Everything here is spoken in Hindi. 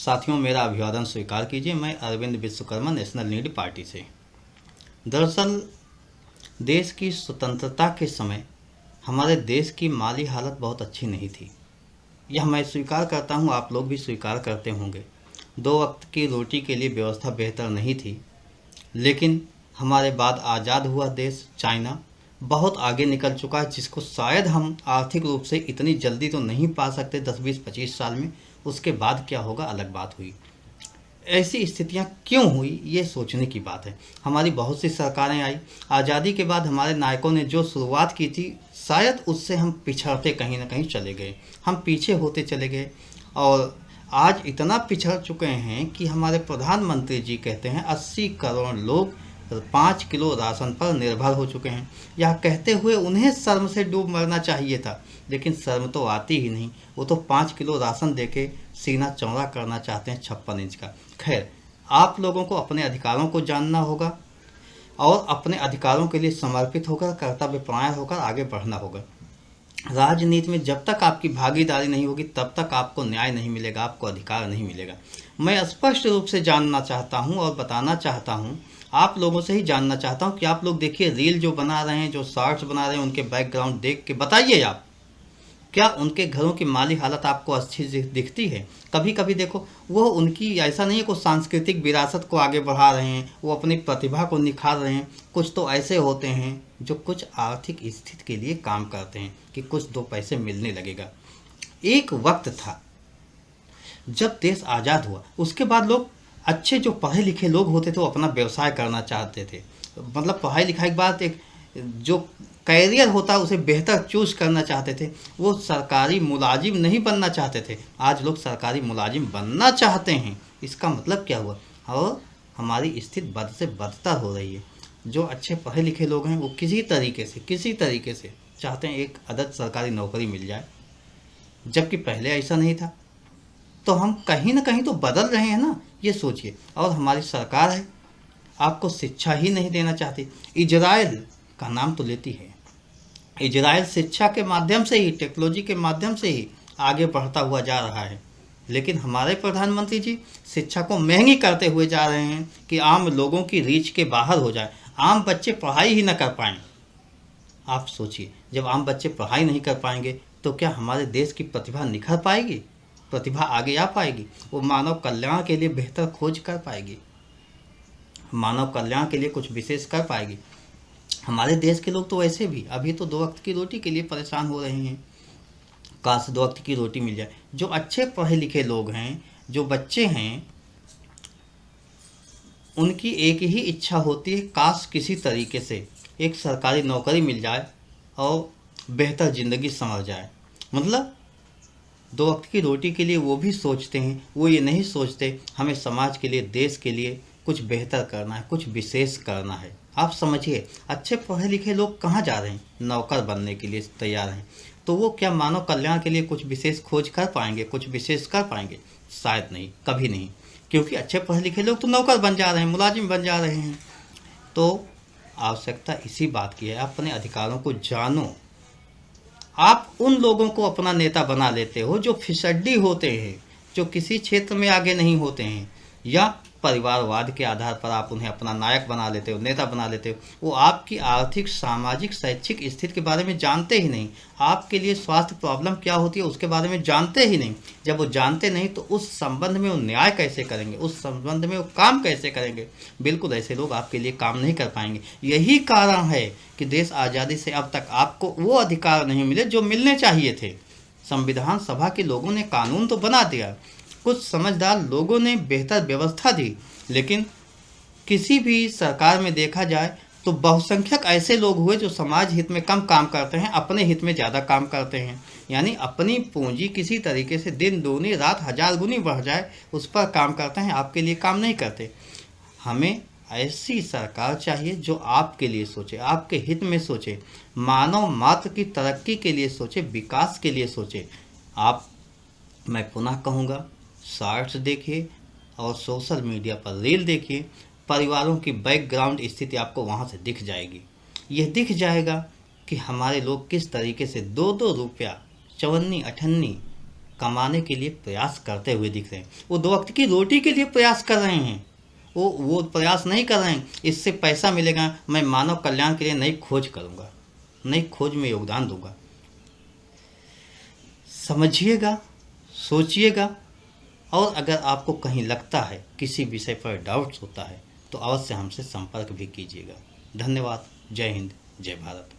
साथियों, मेरा अभिवादन स्वीकार कीजिए। मैं Arvind Vishwakarma, national need party से। दरअसल देश की स्वतंत्रता के समय हमारे देश की माली हालत बहुत अच्छी नहीं थी। यह मैं स्वीकार करता हूँ, आप लोग भी स्वीकार करते होंगे। 2 वक्त की रोटी के लिए व्यवस्था बेहतर नहीं थी। लेकिन हमारे बाद आज़ाद हुआ देश चाइना बहुत आगे निकल चुका है, जिसको शायद हम आर्थिक रूप से इतनी जल्दी तो नहीं पा सकते 10, 20, 25 साल में। उसके बाद क्या होगा अलग बात हुई। ऐसी स्थितियां क्यों हुई ये सोचने की बात है। हमारी बहुत सी सरकारें आई। आज़ादी के बाद हमारे नायकों ने जो शुरुआत की थी, शायद उससे हम पिछड़ते कहीं ना कहीं चले गए, हम पीछे होते चले गए। और आज इतना पिछड़ चुके हैं कि हमारे प्रधानमंत्री जी कहते हैं 80 करोड़ लोग 5 किलो राशन पर निर्भर हो चुके हैं। यह कहते हुए उन्हें शर्म से डूब मरना चाहिए था, लेकिन शर्म तो आती ही नहीं। वो तो 5 किलो राशन देके सीना चौड़ा करना चाहते हैं 56 इंच का। खैर, आप लोगों को अपने अधिकारों को जानना होगा और अपने अधिकारों के लिए समर्पित होकर, कर्तव्यपरायण होकर आगे बढ़ना होगा। राजनीति में जब तक आपकी भागीदारी नहीं होगी तब तक आपको न्याय नहीं मिलेगा, आपको अधिकार नहीं मिलेगा। मैं स्पष्ट रूप से जानना चाहता हूं और बताना चाहता हूं, आप लोगों से ही जानना चाहता हूं कि आप लोग देखिए, रील जो बना रहे हैं, जो शॉर्ट्स बना रहे हैं, उनके बैकग्राउंड देख के बताइए आप, क्या उनके घरों की माली हालत आपको अच्छी दिखती है? कभी कभी देखो, वो उनकी ऐसा नहीं है कि सांस्कृतिक विरासत को आगे बढ़ा रहे हैं, वो अपनी प्रतिभा को निखार रहे हैं। कुछ तो ऐसे होते हैं जो कुछ आर्थिक स्थिति के लिए काम करते हैं कि कुछ 2 पैसे मिलने लगेगा। एक वक्त था जब देश आज़ाद हुआ, उसके बाद लोग अच्छे जो पढ़े लिखे लोग होते थे वो अपना व्यवसाय करना चाहते थे। मतलब पढ़ाई लिखाई के बाद एक जो कैरियर होता उसे बेहतर चूज करना चाहते थे। वो सरकारी मुलाजिम नहीं बनना चाहते थे। आज लोग सरकारी मुलाजिम बनना चाहते हैं। इसका मतलब क्या हुआ? और हमारी स्थिति बद से बदतर हो रही है। जो अच्छे पढ़े लिखे लोग हैं वो किसी तरीके से चाहते हैं एक अदद सरकारी नौकरी मिल जाए, जबकि पहले ऐसा नहीं था। तो हम कहीं ना कहीं तो बदल रहे हैं ना, ये सोचिए। और हमारी सरकार है, आपको शिक्षा ही नहीं देना चाहती। इजराइल का नाम तो लेती है। इजराइल शिक्षा के माध्यम से ही, टेक्नोलॉजी के माध्यम से ही आगे बढ़ता हुआ जा रहा है। लेकिन हमारे प्रधानमंत्री जी शिक्षा को महंगी करते हुए जा रहे हैं कि आम लोगों की रीच के बाहर हो जाए, आम बच्चे पढ़ाई ही न कर पाएं। आप सोचिए, जब आम बच्चे पढ़ाई नहीं कर पाएंगे तो क्या हमारे देश की प्रतिभा निखर पाएगी? प्रतिभा आगे आ पाएगी? वो मानव कल्याण के लिए बेहतर खोज कर पाएगी, मानव कल्याण के लिए कुछ विशेष कर पाएगी? हमारे देश के लोग तो वैसे भी अभी तो 2 वक्त की रोटी के लिए परेशान हो रहे हैं। काश 2 वक्त की रोटी मिल जाए। जो अच्छे पढ़े लिखे लोग हैं, जो बच्चे हैं, उनकी एक ही इच्छा होती है, काश किसी तरीके से एक सरकारी नौकरी मिल जाए और बेहतर ज़िंदगी संवर जाए। मतलब 2 वक्त की रोटी के लिए वो भी सोचते हैं। वो ये नहीं सोचते हमें समाज के लिए, देश के लिए कुछ बेहतर करना है, कुछ विशेष करना है। आप समझिए, अच्छे पढ़े लिखे लोग कहाँ जा रहे हैं? नौकर बनने के लिए तैयार हैं। तो वो क्या मानव कल्याण के लिए कुछ विशेष खोज कर पाएंगे, कुछ विशेष कर पाएंगे? शायद नहीं, कभी नहीं। क्योंकि अच्छे पढ़े लिखे लोग तो नौकर बन जा रहे हैं, मुलाजिम बन जा रहे हैं। तो आवश्यकता इसी बात की है, अपने अधिकारों को जानो। आप उन लोगों को अपना नेता बना लेते हो जो फिसड्डी होते हैं, जो किसी क्षेत्र में आगे नहीं होते हैं, या परिवारवाद के आधार पर आप उन्हें अपना नायक बना लेते हो, नेता बना लेते हो। वो आपकी आर्थिक, सामाजिक, शैक्षिक स्थिति के बारे में जानते ही नहीं। आपके लिए स्वास्थ्य प्रॉब्लम क्या होती है उसके बारे में जानते ही नहीं। जब वो जानते नहीं तो उस संबंध में वो न्याय कैसे करेंगे, उस संबंध में वो काम कैसे करेंगे? बिल्कुल ऐसे लोग आपके लिए काम नहीं कर पाएंगे। यही कारण है कि देश आज़ादी से अब तक आपको वो अधिकार नहीं मिले जो मिलने चाहिए थे। संविधान सभा के लोगों ने कानून तो बना दिया, कुछ समझदार लोगों ने बेहतर व्यवस्था दी, लेकिन किसी भी सरकार में देखा जाए तो बहुसंख्यक ऐसे लोग हुए जो समाज हित में कम काम करते हैं, अपने हित में ज़्यादा काम करते हैं। यानी अपनी पूंजी किसी तरीके से दिन दूनी रात 1000 गुनी बढ़ जाए उस पर काम करते हैं, आपके लिए काम नहीं करते। हमें ऐसी सरकार चाहिए जो आपके लिए सोचे, आपके हित में सोचे, मानव मात्र की तरक्की के लिए सोचे, विकास के लिए सोचे। आप, मैं पुनः कहूँगा, शॉर्ट्स देखिए और सोशल मीडिया पर रील देखिए। परिवारों की बैकग्राउंड स्थिति आपको वहाँ से दिख जाएगी। यह दिख जाएगा कि हमारे लोग किस तरीके से 2-2 रुपया, चवन्नी अठन्नी कमाने के लिए प्रयास करते हुए दिख रहे हैं। वो 2 वक्त की रोटी के लिए प्रयास कर रहे हैं। वो प्रयास नहीं कर रहे हैं इससे पैसा मिलेगा, मैं मानव कल्याण के लिए नई खोज करूँगा, नई खोज में योगदान दूंगा। समझिएगा, सोचिएगा, और अगर आपको कहीं लगता है किसी विषय पर डाउट्स होता है तो अवश्य हमसे संपर्क भी कीजिएगा। धन्यवाद। जय हिंद, जय भारत।